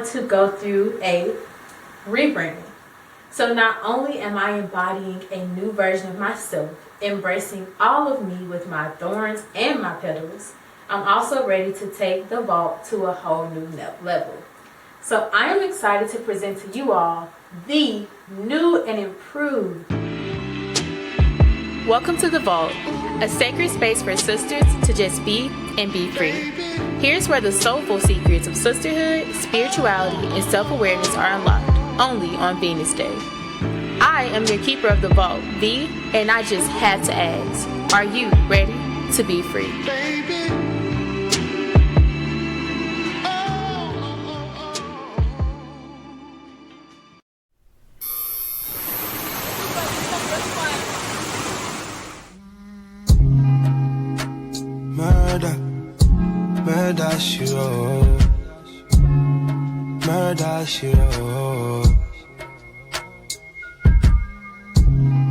to go through a rebranding. So not only am I embodying a new version of myself, embracing all of me with my thorns and my petals, I'm also ready to take the vault to a whole new level. So I am excited to present to you all the new and improved. Welcome to the Vault, a sacred space for sisters to just be and be free. Here's where the soulful secrets of sisterhood, spirituality, and self-awareness are unlocked, only on Venus Day. I am your keeper of the vault, Vee, and I just had to ask, are you ready to be free? Murder, murder she wrote. Murder she wrote.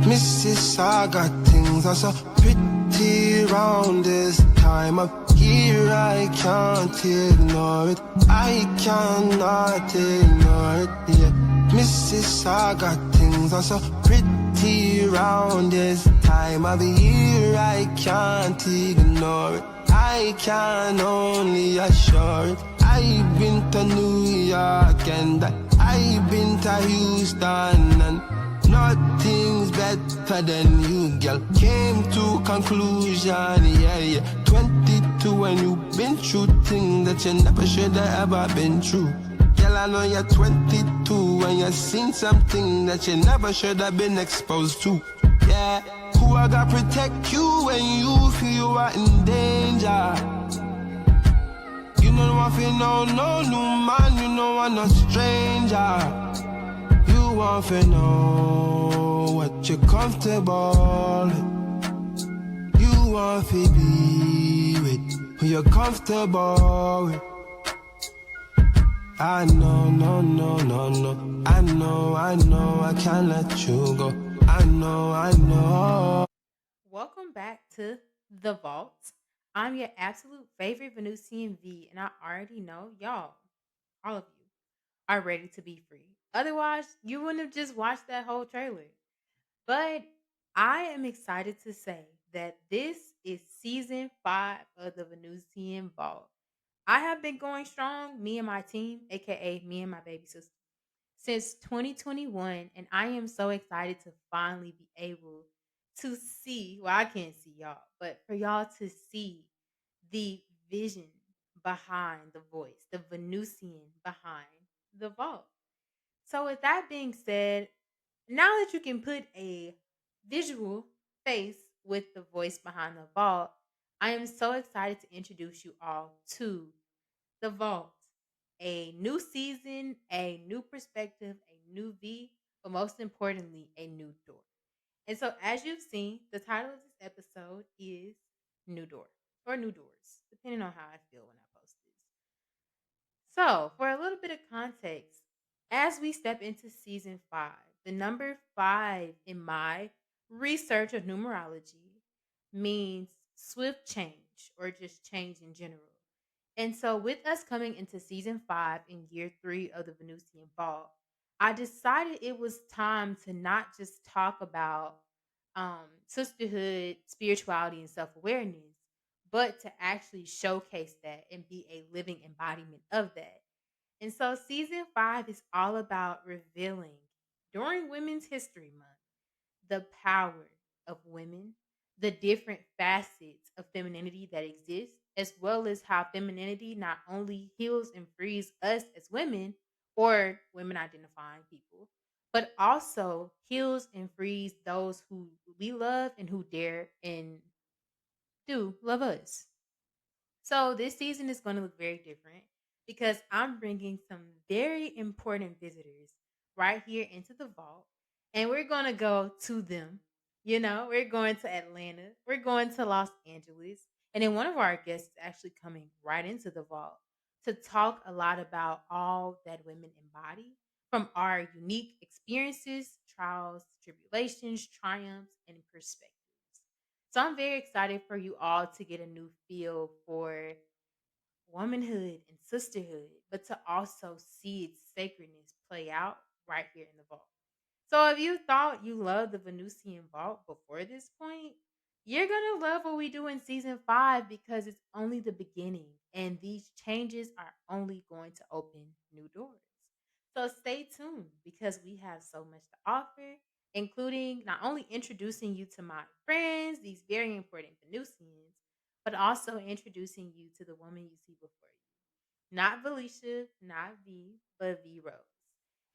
Mrs. I got things are so pretty round this time of year. I can't ignore it. I cannot ignore it. Yeah, Mrs. I got things are so pretty round this time of year. I can't ignore it. I can only assure it. I've been to New York and I've been to Houston and nothing's better than you, girl. Came to conclusion, yeah. 22 and you've been through things that you never should have ever been through. Girl, I know you're 22 and you've seen something that you never should have been exposed to. Yeah, who I got protect you when you feel you are in danger. You know I feel no new man, you know I'm not stranger. You want to know what you're comfortable with. You want to be with who you're comfortable with. I know, no. I know, I can't let you go. I know. Welcome back to The Vault. I'm your absolute favorite Venusian V, and I already know y'all, all of you, are ready to be free. Otherwise, you wouldn't have just watched that whole trailer. But I am excited to say that this is season 5 of the Venusian Vault. I have been going strong, me and my team, aka me and my baby sister, since 2021, and I am so excited to finally be able to see. Well, I can't see y'all, but for y'all to see the vision behind the voice, the Venusian behind the vault. So, with that being said, now that you can put a visual face with the voice behind the vault, I am so excited to introduce you all to the vault. A new season, a new perspective, a new V, but most importantly, a new door. And so, as you've seen, the title of this episode is New Door or New Doors, depending on how I feel when I post this. So, for a little bit of context, as we step into season 5, the number 5 in my research of numerology means swift change or just change in general. And so, with us coming into season 5 in year 3 of the Venusian Vault, I decided it was time to not just talk about sisterhood, spirituality, and self awareness, but to actually showcase that and be a living embodiment of that. And so, season 5 is all about revealing during Women's History Month the power of women, the different facets of femininity that exist, as well as how femininity not only heals and frees us as women or women identifying people, but also heals and frees those who we love and who dare and do love us. So this season is going to look very different because I'm bringing some very important visitors right here into the vault, and we're going to go to them. You know, we're going to Atlanta, we're going to Los Angeles, and then one of our guests is actually coming right into the vault to talk a lot about all that women embody from our unique experiences, trials, tribulations, triumphs, and perspectives. So I'm very excited for you all to get a new feel for womanhood and sisterhood, but to also see its sacredness play out right here in the vault. So if you thought you loved the Venusian Vault before this point, you're gonna love what we do in season 5 because it's only the beginning and these changes are only going to open new doors. So stay tuned because we have so much to offer, including not only introducing you to my friends, these very important Venusians, but also introducing you to the woman you see before you. Not Valesha, not V, but Vee Rose.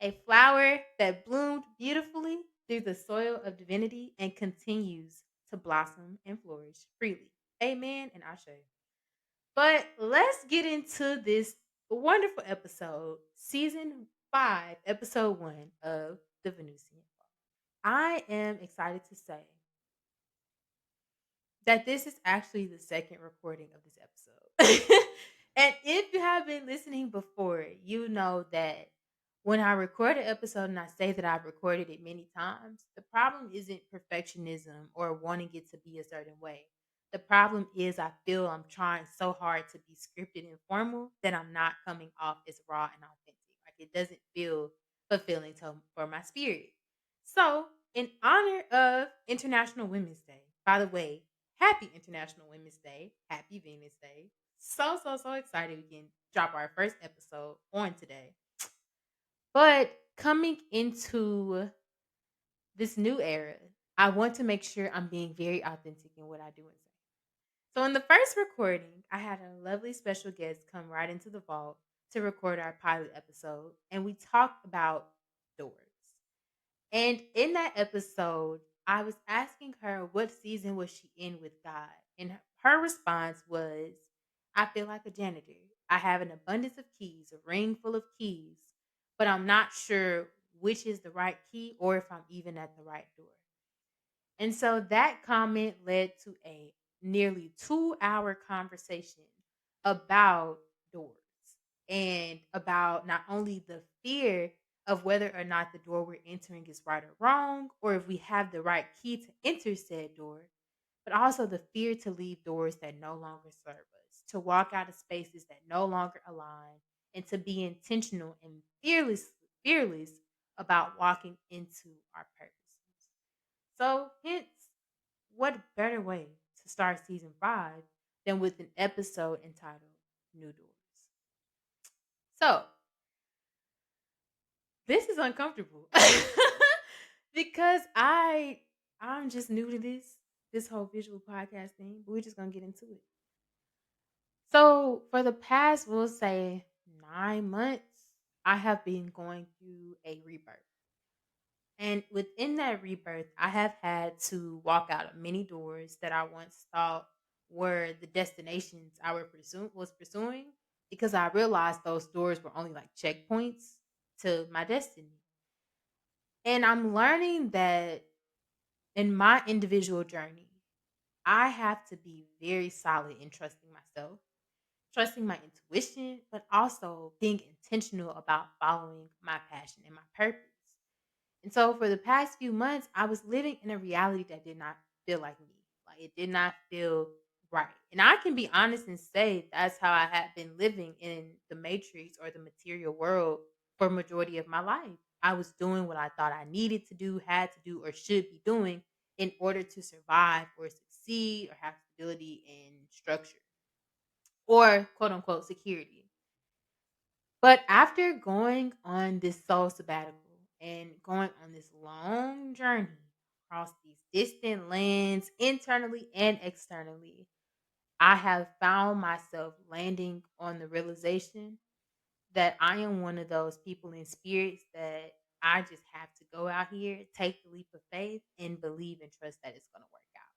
A flower that bloomed beautifully through the soil of divinity and continues to blossom and flourish freely. Amen and Ashe. But let's get into this wonderful episode, season 5, episode 1 of The Venusian Fall. I am excited to say that this is actually the second recording of this episode. And if you have been listening before, you know that when I record an episode and I say that I've recorded it many times, the problem isn't perfectionism or wanting it to be a certain way. The problem is I feel I'm trying so hard to be scripted and formal that I'm not coming off as raw and authentic. Like it doesn't feel fulfilling for my spirit. So, in honor of International Women's Day, by the way, happy International Women's Day, happy Venus Day. So excited we can drop our first episode on today. But coming into this new era, I want to make sure I'm being very authentic in what I do and say. So, in the first recording, I had a lovely special guest come right into the vault to record our pilot episode, and we talked about doors. And in that episode, I was asking her what season was she in with God. And her response was, I feel like a janitor. I have an abundance of keys, a ring full of keys, but I'm not sure which is the right key or if I'm even at the right door. And so that comment led to a nearly 2 hour conversation about doors and about not only the fear of whether or not the door we're entering is right or wrong, or if we have the right key to enter said door, but also the fear to leave doors that no longer serve us, to walk out of spaces that no longer align, and to be intentional and fearless about walking into our purposes. So, hence, what better way to start season 5 than with an episode entitled New Doors? So, this is uncomfortable because I'm just new to this whole visual podcast thing, but we're just gonna get into it. So, for the past, we'll say 9 months, I have been going through a rebirth. And within that rebirth, I have had to walk out of many doors that I once thought were the destinations was pursuing because I realized those doors were only like checkpoints to my destiny. And I'm learning that in my individual journey, I have to be very solid in trusting myself, trusting my intuition, but also being intentional about following my passion and my purpose. And so for the past few months, I was living in a reality that did not feel like me. Like it did not feel right. And I can be honest and say that's how I had been living in the matrix or the material world for majority of my life. I was doing what I thought I needed to do, had to do, or should be doing in order to survive or succeed or have stability and structure or quote unquote security. But after going on this soul sabbatical and going on this long journey across these distant lands, internally and externally, I have found myself landing on the realization that I am one of those people in spirits that I just have to go out here, take the leap of faith, and believe and trust that it's going to work out.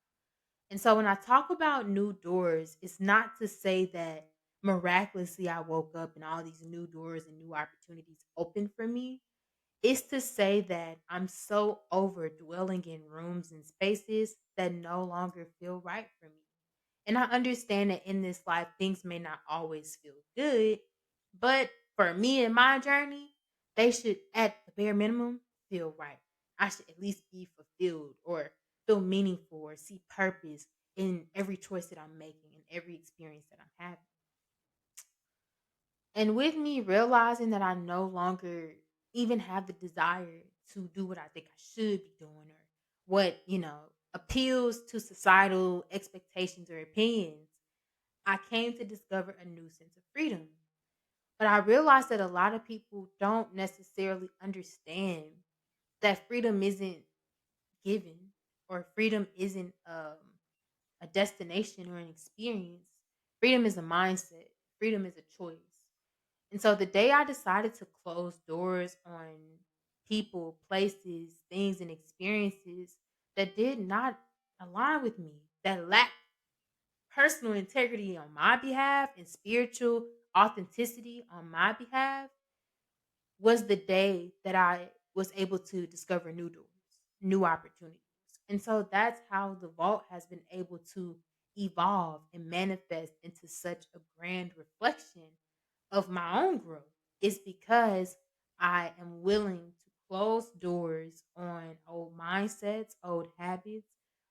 And so when I talk about new doors, it's not to say that miraculously I woke up and all these new doors and new opportunities open for me. It's to say that I'm so over dwelling in rooms and spaces that no longer feel right for me. And I understand that in this life, things may not always feel good, but for me and my journey, they should, at the bare minimum, feel right. I should at least be fulfilled or feel meaningful or see purpose in every choice that I'm making and every experience that I'm having. And with me realizing that I no longer even have the desire to do what I think I should be doing or what, appeals to societal expectations or opinions, I came to discover a new sense of freedom. But I realized that a lot of people don't necessarily understand that freedom isn't given or freedom isn't a destination or an experience. Freedom is a mindset, freedom is a choice. And so the day I decided to close doors on people, places, things, and experiences that did not align with me, that lacked personal integrity on my behalf and spiritual authenticity on my behalf, was the day that I was able to discover new doors, new opportunities. And so that's how the vault has been able to evolve and manifest into such a grand reflection of my own growth. It's because I am willing to close doors on old mindsets, old habits,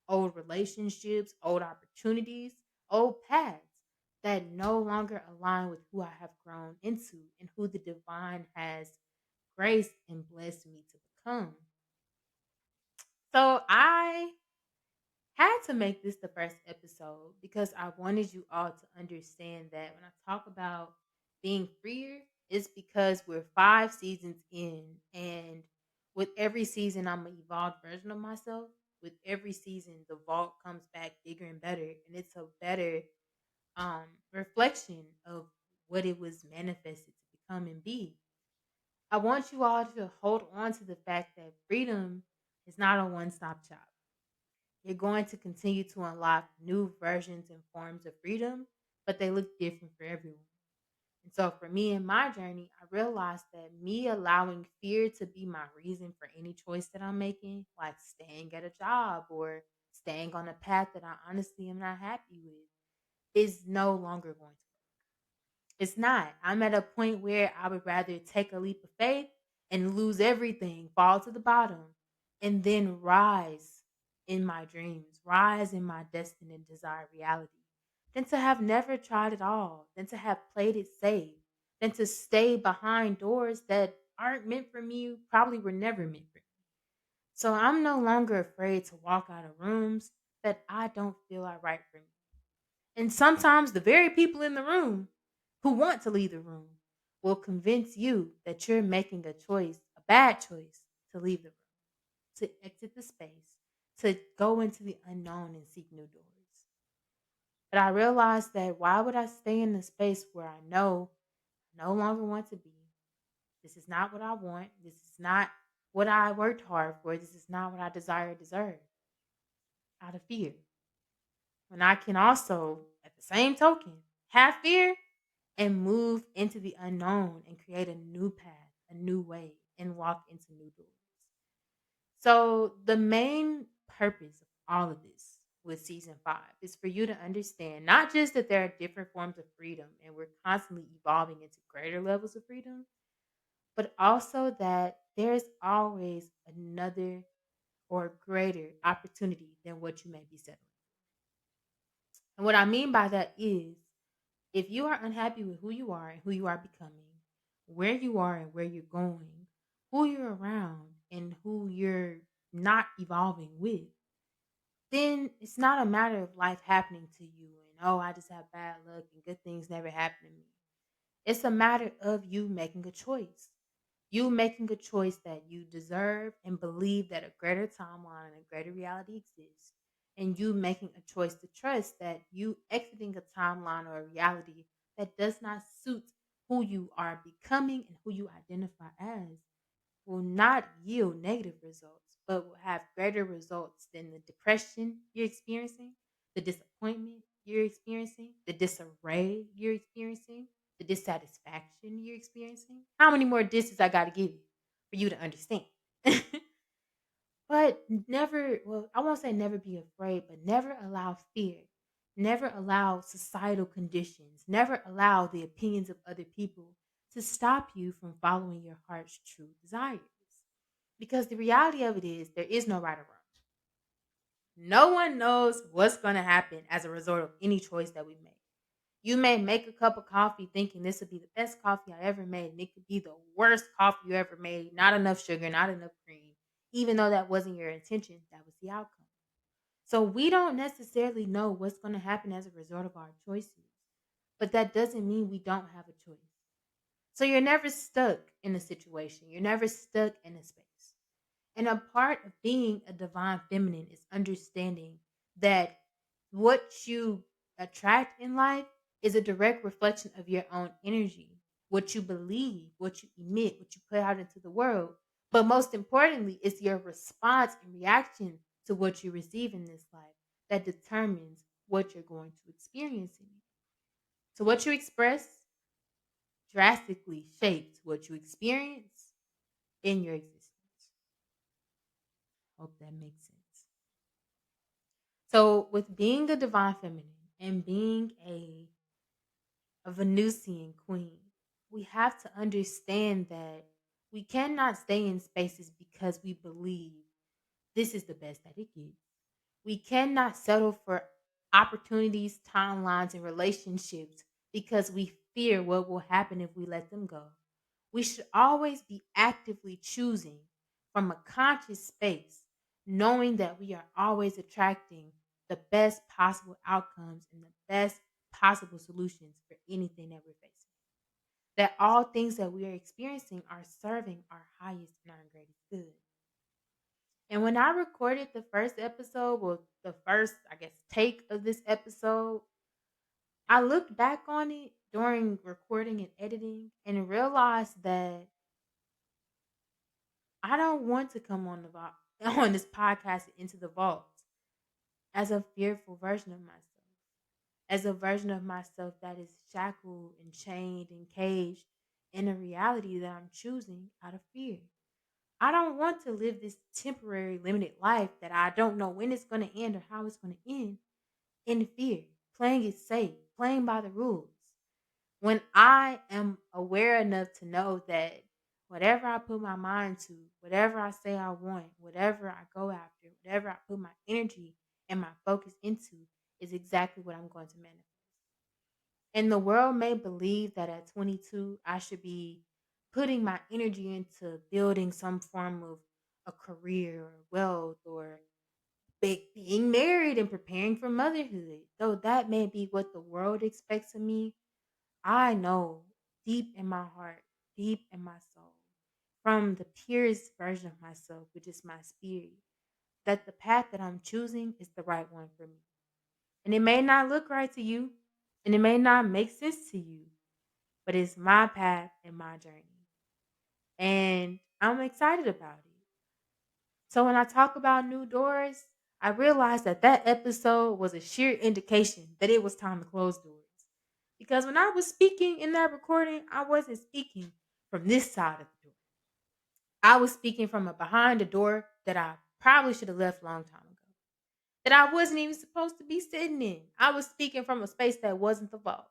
old relationships, old opportunities, old paths that no longer align with who I have grown into and who the divine has graced and blessed me to become. So I had to make this the first episode because I wanted you all to understand that when I talk about being freer, it's because we're 5 seasons in, and with every season, I'm an evolved version of myself. With every season, the vault comes back bigger and better, and it's a better reflection of what it was manifested to become and be. I want you all to hold on to the fact that freedom is not a one stop shop. You're going to continue to unlock new versions and forms of freedom, but they look different for everyone. And so, for me in my journey, I realized that me allowing fear to be my reason for any choice that I'm making, like staying at a job or staying on a path that I honestly am not happy with, is no longer going to. It's not. I'm at a point where I would rather take a leap of faith and lose everything, fall to the bottom, and then rise in my dreams, rise in my destined and desired reality, than to have never tried at all, than to have played it safe, than to stay behind doors that aren't meant for me, probably were never meant for me. So I'm no longer afraid to walk out of rooms that I don't feel are right for me. And sometimes the very people in the room who want to leave the room will convince you that you're making a choice, a bad choice, to leave the room, to exit the space, to go into the unknown and seek new doors. But I realized that why would I stay in a space where I know I no longer want to be? This is not what I want. This is not what I worked hard for. This is not what I desire or deserve out of fear. When I can also, at the same token, have fear and move into the unknown and create a new path, a new way, and walk into new doors. So, the main purpose of all of this with season 5 is for you to understand not just that there are different forms of freedom and we're constantly evolving into greater levels of freedom, but also that there's always another or greater opportunity than what you may be settling. And what I mean by that is if you are unhappy with who you are and who you are becoming, where you are and where you're going, who you're around and who you're not evolving with, then it's not a matter of life happening to you and, oh, I just have bad luck and good things never happen to me. It's a matter of you making a choice. You making a choice that you deserve and believe that a greater timeline and a greater reality exists. And you making a choice to trust that you exiting a timeline or a reality that does not suit who you are becoming and who you identify as will not yield negative results, but will have greater results than the depression you're experiencing, the disappointment you're experiencing, the disarray you're experiencing, the dissatisfaction you're experiencing. How many more disses I got to give you for you to understand? But never, well, I won't say never be afraid, but never allow fear, never allow societal conditions, never allow the opinions of other people to stop you from following your heart's true desires. Because the reality of it is, there is no right or wrong. No one knows what's going to happen as a result of any choice that we make. You may make a cup of coffee thinking this would be the best coffee I ever made, and it could be the worst coffee you ever made. Not enough sugar, not enough cream. Even though that wasn't your intention, that was the outcome. So we don't necessarily know what's going to happen as a result of our choices. But that doesn't mean we don't have a choice. So you're never stuck in a situation. You're never stuck in a space. And a part of being a divine feminine is understanding that what you attract in life is a direct reflection of your own energy, what you believe, what you emit, what you put out into the world. But most importantly, it's your response and reaction to what you receive in this life that determines what you're going to experience in it. So, what you express drastically shapes what you experience in your existence. Hope that makes sense. So, with being a divine feminine and being a Venusian queen, we have to understand that we cannot stay in spaces because we believe this is the best that it gets. We cannot settle for opportunities, timelines, and relationships because we fear what will happen if we let them go. We should always be actively choosing from a conscious space, knowing that we are always attracting the best possible outcomes and the best possible solutions for anything that we're facing. That all things that we are experiencing are serving our highest and our greatest good. And when I recorded the first episode, well, the first, I guess, take of this episode, I looked back on it during recording and editing and realized that I don't want to come on the vault, on this podcast into the vault as a fearful version of myself, as a version of myself that is shackled and chained and caged in a reality that I'm choosing out of fear. I don't want to live this temporary, limited life that I don't know when it's going to end or how it's going to end in fear, playing it safe, playing by the rules. When I am aware enough to know that whatever I put my mind to, whatever I say I want, whatever I go after, whatever I put my energy and my focus into is exactly what I'm going to manifest. And the world may believe that at 22, I should be putting my energy into building some form of a career or wealth or being married and preparing for motherhood. Though that may be what the world expects of me, I know deep in my heart, deep in my soul, from the purest version of myself, which is my spirit, that the path that I'm choosing is the right one for me. And it may not look right to you, and it may not make sense to you, but it's my path and my journey. And I'm excited about it. So when I talk about new doors, I realized that that episode was a sheer indication that it was time to close doors. Because when I was speaking in that recording, I wasn't speaking from this side of the door. I was speaking from a behind the door that I probably should have left a long time ago. That I wasn't even supposed to be sitting in. I was speaking from a space that wasn't the vault.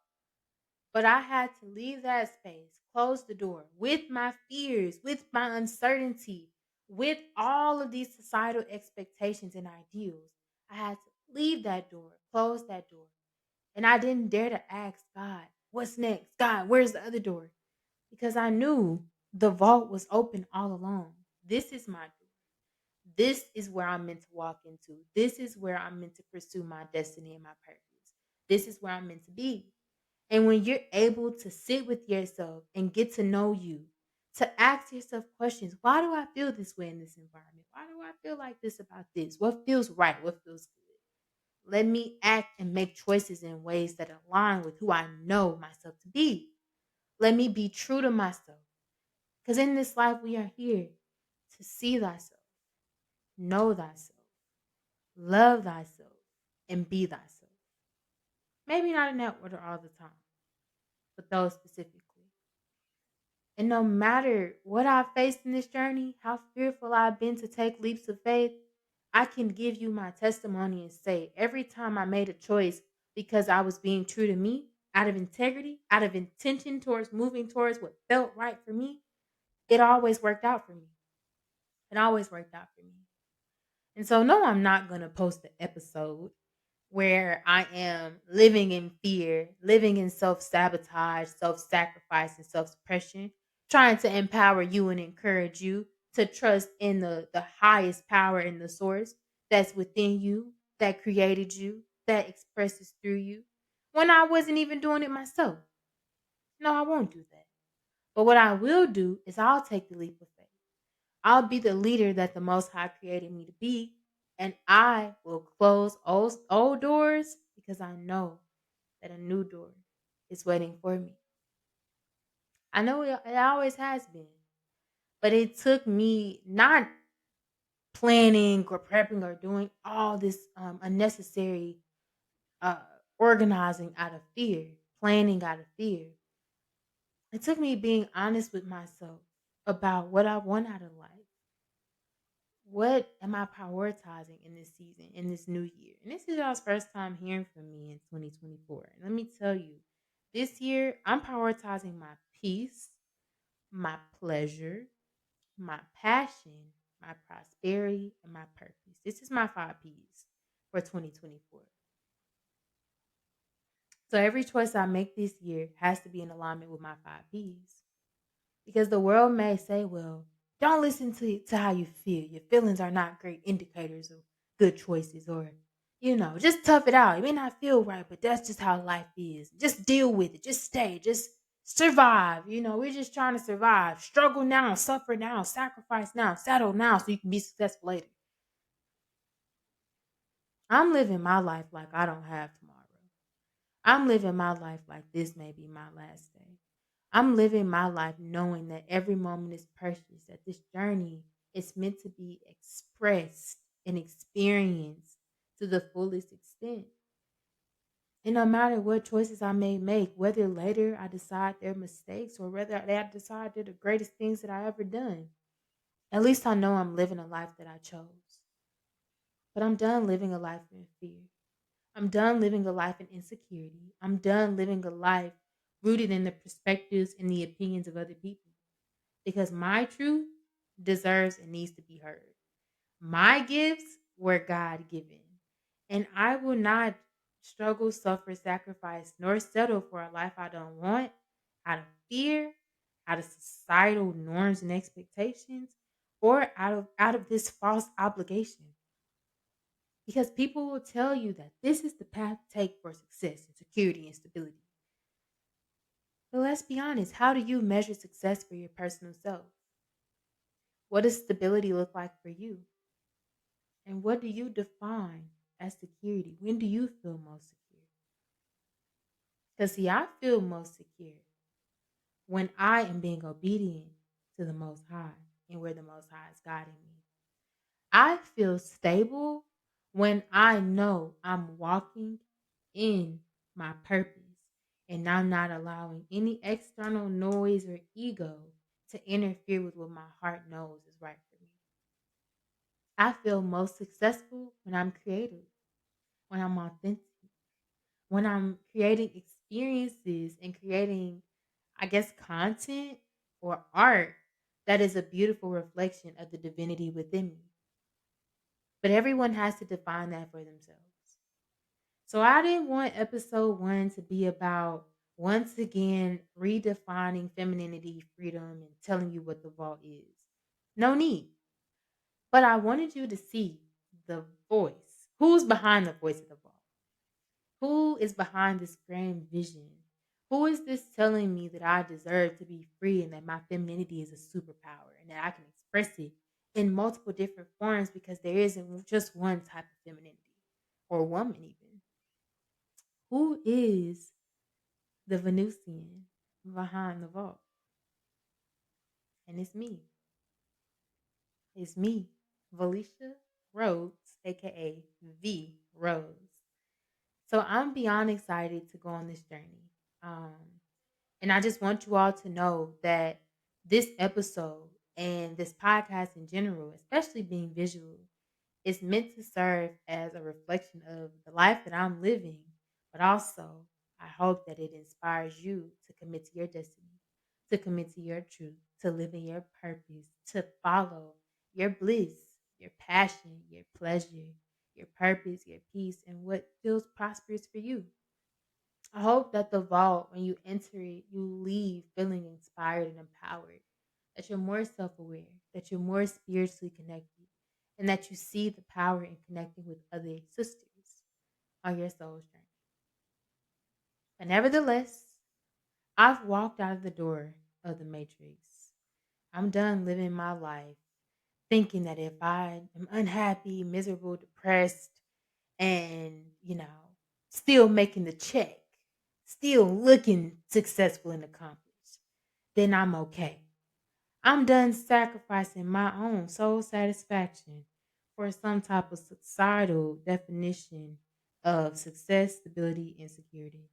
But I had to leave that space, close the door with my fears, with my uncertainty, with all of these societal expectations and ideals. I had to leave that door, close that door. And I didn't dare to ask God, what's next? God, where's the other door? Because I knew the vault was open all along. This is my door. This is where I'm meant to walk into. This is where I'm meant to pursue my destiny and my purpose. This is where I'm meant to be. And when you're able to sit with yourself and get to know you, to ask yourself questions, why do I feel this way in this environment? Why do I feel like this about this? What feels right? What feels good? Let me act and make choices in ways that align with who I know myself to be. Let me be true to myself. Because in this life, we are here to see thyself, know thyself, love thyself, and be thyself. Maybe not in that order all the time, but those specifically. And no matter what I've faced in this journey, how fearful I've been to take leaps of faith, I can give you my testimony and say every time I made a choice because I was being true to me, out of integrity, out of intention towards moving towards what felt right for me, it always worked out for me. It always worked out for me. And so, no, I'm not going to post the episode where I am living in fear, living in self sabotage, self sacrifice, and self suppression, trying to empower you and encourage you to trust in the highest power in the source that's within you, that created you, that expresses through you, when I wasn't even doing it myself. No, I won't do that. But what I will do is I'll take the leap of faith. I'll be the leader that the Most High created me to be, and I will close old doors because I know that a new door is waiting for me. I know it always has been, but it took me not planning or prepping or doing all this unnecessary uh, organizing out of fear, planning out of fear. It took me being honest with myself about what I want out of life. What am I prioritizing in this season, in this new year? And this is y'all's first time hearing from me in 2024. And let me tell you, this year I'm prioritizing my peace, my pleasure, my passion, my prosperity, and my purpose. This is my 5 P's for 2024. So every choice I make this year has to be in alignment with my 5 P's. Because the world may say, well, don't listen to how you feel. Your feelings are not great indicators of good choices, or, just tough it out. It may not feel right, but that's just how life is. Just deal with it. Just stay. Just survive. We're just trying to survive. Struggle now, suffer now, sacrifice now, settle now so you can be successful later. I'm living my life like I don't have tomorrow. I'm living my life like this may be my last day. I'm living my life knowing that every moment is precious, that this journey is meant to be expressed and experienced to the fullest extent. And no matter what choices I may make, whether later I decide they're mistakes or whether I decide they're the greatest things that I ever done, at least I know I'm living a life that I chose. But I'm done living a life in fear. I'm done living a life in insecurity. I'm done living a life rooted in the perspectives and the opinions of other people. Because my truth deserves and needs to be heard. My gifts were God given. And I will not struggle, suffer, sacrifice, nor settle for a life I don't want out of fear, out of societal norms and expectations, or out of this false obligation. Because people will tell you that this is the path to take for success and security and stability. But let's be honest, how do you measure success for your personal self? What does stability look like for you? And what do you define as security? When do you feel most secure? Because, see, I feel most secure when I am being obedient to the Most High and where the Most High is guiding me. I feel stable when I know I'm walking in my purpose and I'm not allowing any external noise or ego to interfere with what my heart knows is right for me. I feel most successful when I'm creative, when I'm authentic, when I'm creating experiences and creating, I guess, content or art that is a beautiful reflection of the divinity within me. But everyone has to define that for themselves. So I didn't want episode 1 to be about once again redefining femininity, freedom, and telling you what the vault is. No need. But I wanted you to see the voice. Who's behind the voice of the vault? Who is behind this grand vision? Who is this telling me that I deserve to be free and that my femininity is a superpower and that I can express it in multiple different forms because there isn't just one type of femininity or woman, even? Who is the Venusian behind the vault? And it's me. It's me, Valesha Rhodes, aka Vee Rose. So I'm beyond excited to go on this journey. And I just want you all to know that this episode and this podcast in general, especially being visual, is meant to serve as a reflection of the life that I'm living, but also I hope that it inspires you to commit to your destiny, to commit to your truth, to live in your purpose, to follow your bliss, your passion, your pleasure, your purpose, your peace, and what feels prosperous for you. I hope that the vault, when you enter it, you leave feeling inspired and empowered, that you're more self aware, that you're more spiritually connected, and that you see the power in connecting with other sisters on your soul's journey. But nevertheless, I've walked out of the door of the matrix. I'm done living my life thinking that if I am unhappy, miserable, depressed, and, still making the check, still looking successful and accomplished, then I'm okay. I'm done sacrificing my own soul satisfaction for some type of societal definition of success, stability, and security.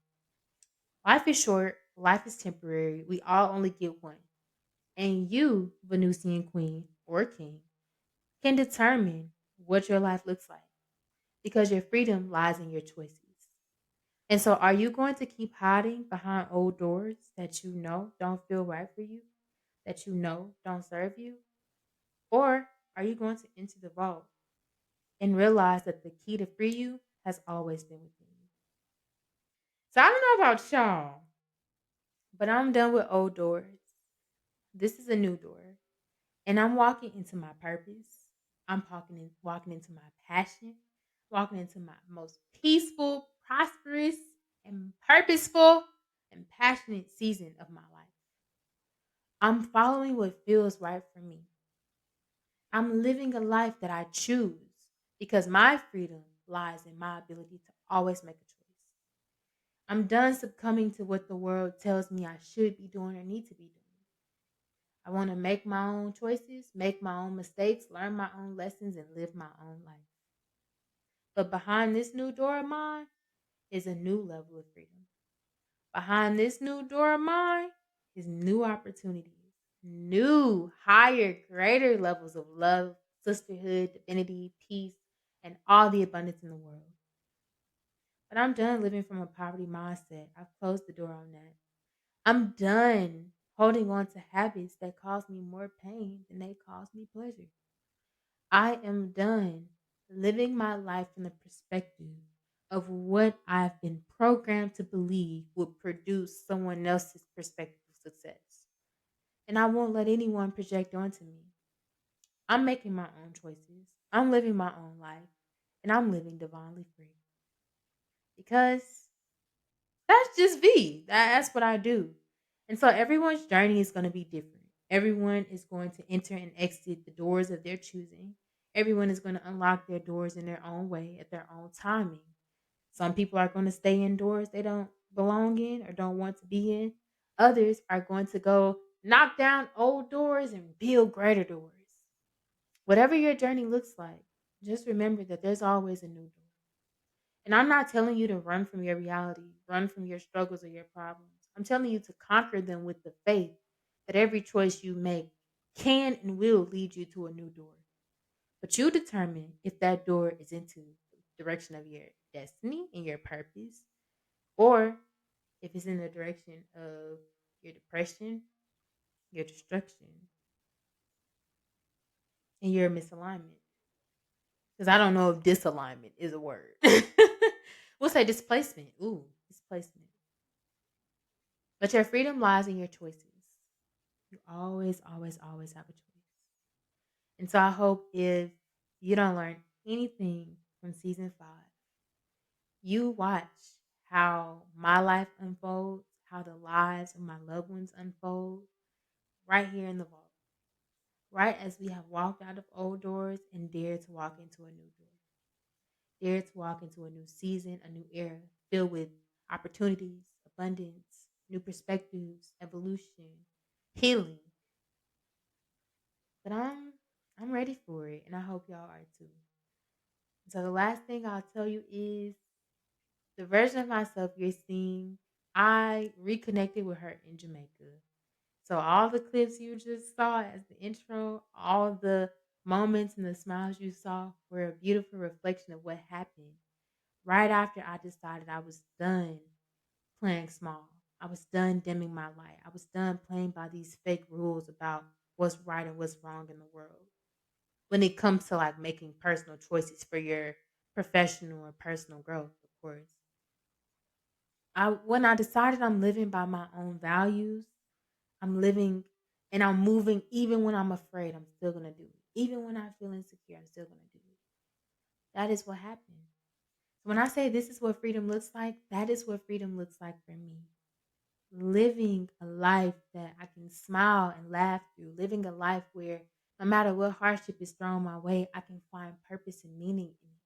Life is short, life is temporary. We all only get one. And you, Venusian queen or king, can determine what your life looks like because your freedom lies in your choices. And so, are you going to keep hiding behind old doors that you know don't feel right for you, that you know don't serve you? Or are you going to enter the vault and realize that the key to free you has always been within you? So, I don't know about y'all, but I'm done with old doors. This is a new door. And I'm walking into my purpose. I'm walking into my passion, walking into my most peaceful, prosperous, and purposeful and passionate season of my life. I'm following what feels right for me. I'm living a life that I choose because my freedom lies in my ability to always make a choice. I'm done succumbing to what the world tells me I should be doing or need to be doing. I want to make my own choices, make my own mistakes, learn my own lessons, and live my own life. But behind this new door of mine is a new level of freedom. Behind this new door of mine is new opportunities, new, higher, greater levels of love, sisterhood, divinity, peace, and all the abundance in the world. But I'm done living from a poverty mindset. I've closed the door on that. I'm done holding on to habits that cause me more pain than they cause me pleasure. I am done living my life from the perspective of what I've been programmed to believe would produce someone else's perspective of success. And I won't let anyone project onto me. I'm making my own choices. I'm living my own life. And I'm living divinely free. Because that's just me. That's what I do. And so everyone's journey is going to be different. Everyone is going to enter and exit the doors of their choosing. Everyone is going to unlock their doors in their own way at their own timing. Some people are going to stay indoors they don't belong in or don't want to be in. Others are going to go knock down old doors and build greater doors. Whatever your journey looks like, just remember that there's always a new door. And I'm not telling you to run from your reality, run from your struggles or your problems. I'm telling you to conquer them with the faith that every choice you make can and will lead you to a new door. But you determine if that door is into the direction of your destiny and your purpose, or if it's in the direction of your depression, your destruction, and your misalignment. Because I don't know if disalignment is a word. We'll say displacement. Ooh, displacement. But your freedom lies in your choices. You always, always, always have a choice. And so I hope if you don't learn anything from season 5, you watch how my life unfolds, how the lives of my loved ones unfold right here in the vault. Right as we have walked out of old doors and dared to walk into a new door. Dare to walk into a new season, a new era filled with opportunities, abundance, new perspectives, evolution, healing. But I'm ready for it, and I hope y'all are too. So the last thing I'll tell you is the version of myself you're seeing, I reconnected with her in Jamaica. So all the clips you just saw as the intro, all the moments and the smiles you saw were a beautiful reflection of what happened right after I decided I was done playing small. I was done dimming my light. I was done playing by these fake rules about what's right and what's wrong in the world. When it comes to like making personal choices for your professional or personal growth, of course. When I decided I'm living by my own values, I'm living and I'm moving even when I'm afraid, I'm still gonna do it. Even when I feel insecure, I'm still gonna do it. That is what happened. So when I say this is what freedom looks like, that is what freedom looks like for me. Living a life that I can smile and laugh through, living a life where no matter what hardship is thrown my way, I can find purpose and meaning in it.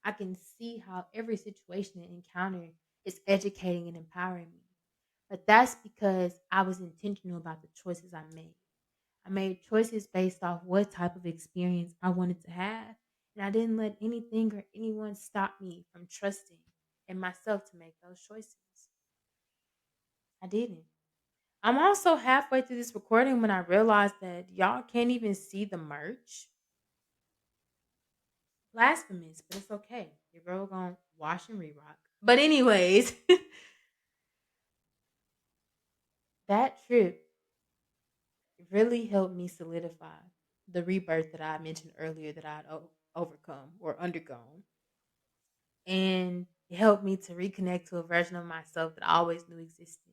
I can see how every situation and encounter is educating and empowering me. But that's because I was intentional about the choices I made. I made choices based off what type of experience I wanted to have. And I didn't let anything or anyone stop me from trusting in myself to make those choices. I didn't. I'm also halfway through this recording when I realized that y'all can't even see the merch. Blasphemous, but it's okay. Your girl gonna wash and re-rock. But anyways, that trip really helped me solidify the rebirth that I mentioned earlier that I'd overcome or undergone. And it helped me to reconnect to a version of myself that I always knew existed.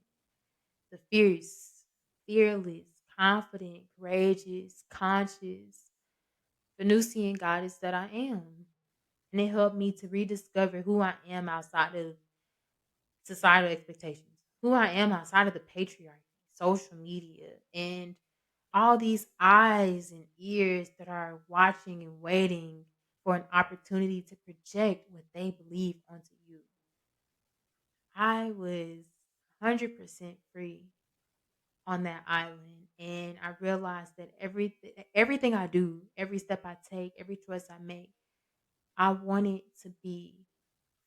The fierce, fearless, confident, courageous, conscious, Venusian goddess that I am. And it helped me to rediscover who I am outside of societal expectations, who I am outside of the patriarchy, social media, and all these eyes and ears that are watching and waiting for an opportunity to project what they believe onto you. I was 100% free on that island, and I realized that everything I do, every step I take, every choice I make, I wanted to be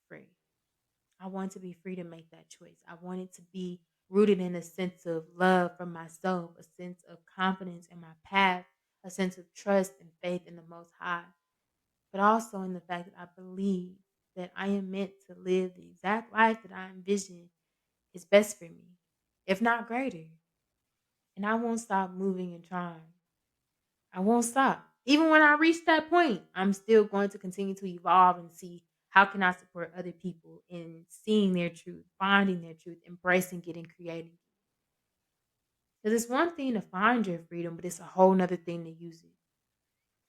free. I wanted to be free to make that choice. I wanted to be rooted in a sense of love for myself, a sense of confidence in my path, a sense of trust and faith in the Most High, but also in the fact that I believe that I am meant to live the exact life that I envision is best for me, if not greater. And I won't stop moving and trying. I won't stop. Even when I reach that point, I'm still going to continue to evolve and see how can I support other people in seeing their truth, finding their truth, embracing it, and creating it. Because it's one thing to find your freedom, but it's a whole nother thing to use it.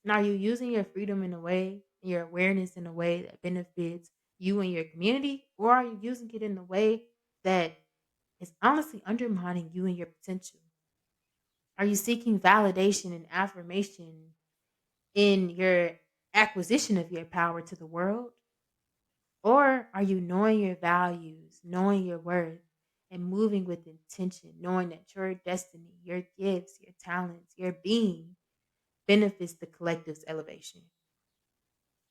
And are you using your freedom in a way, your awareness in a way that benefits you and your community? Or are you using it in a way that is honestly undermining you and your potential? Are you seeking validation and affirmation in your acquisition of your power to the world? Or are you knowing your values, knowing your worth, and moving with intention, knowing that your destiny, your gifts, your talents, your being benefits the collective's elevation?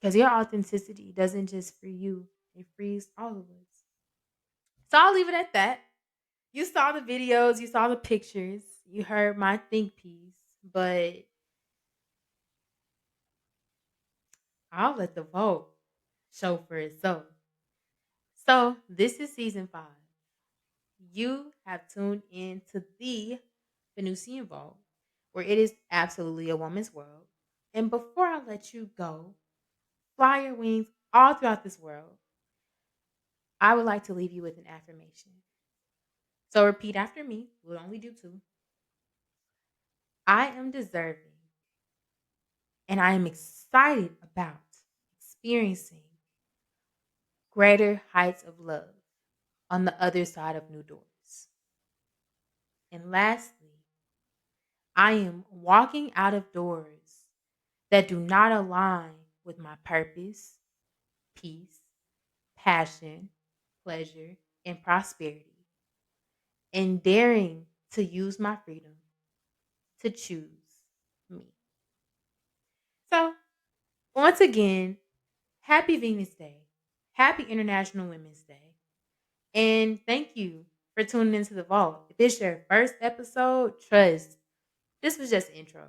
Because your authenticity doesn't just free you, it frees all of us. So I'll leave it at that. You saw the videos, you saw the pictures, you heard my think piece, but I'll let the vote show for itself. So this is season 5. You have tuned in to the Venusian Vault, where it is absolutely a woman's world. And before I let you go, fly your wings all throughout this world, I would like to leave you with an affirmation. So repeat after me. We'll only do 2. I am deserving, and I am excited about experiencing greater heights of love on the other side of new doors. And lastly, I am walking out of doors that do not align with my purpose, peace, passion, pleasure, and prosperity, and daring to use my freedom to choose me. So, once again, happy Venus Day, happy International Women's Day, and thank you for tuning into the vault. If it's your first episode, trust this was just an intro.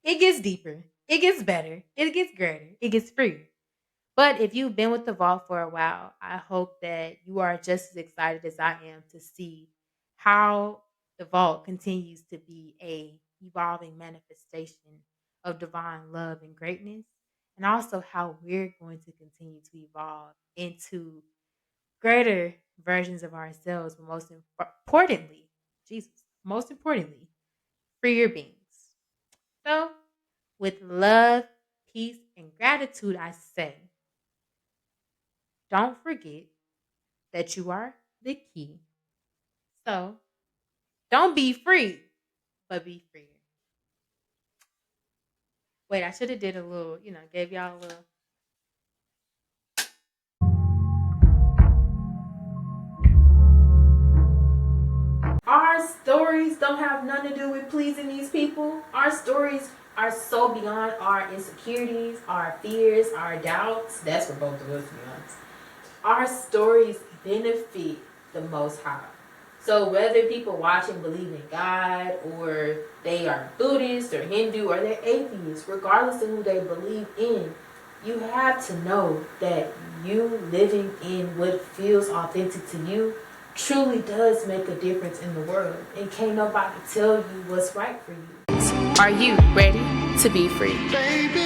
It gets deeper, it gets better, it gets greater, it gets free. But if you've been with the vault for a while, I hope that you are just as excited as I am to see how the vault continues to be a evolving manifestation of divine love and greatness. and also how we're going to continue to evolve into greater versions of ourselves, but importantly, Jesus, most importantly, freer beings. So, with love, peace, and gratitude, I say, don't forget that you are the key. So, don't be free, but be freer. Wait, I should have did a little, gave y'all a little. Our stories don't have nothing to do with pleasing these people. Our stories are so beyond our insecurities, our fears, our doubts. That's for both of us, to be honest. Our stories benefit the Most High. So whether people watching believe in God, or they are Buddhist or Hindu, or they're atheists, regardless of who they believe in, you have to know that you living in what feels authentic to you truly does make a difference in the world. And can't nobody tell you what's right for you. Are you ready to be free? Baby,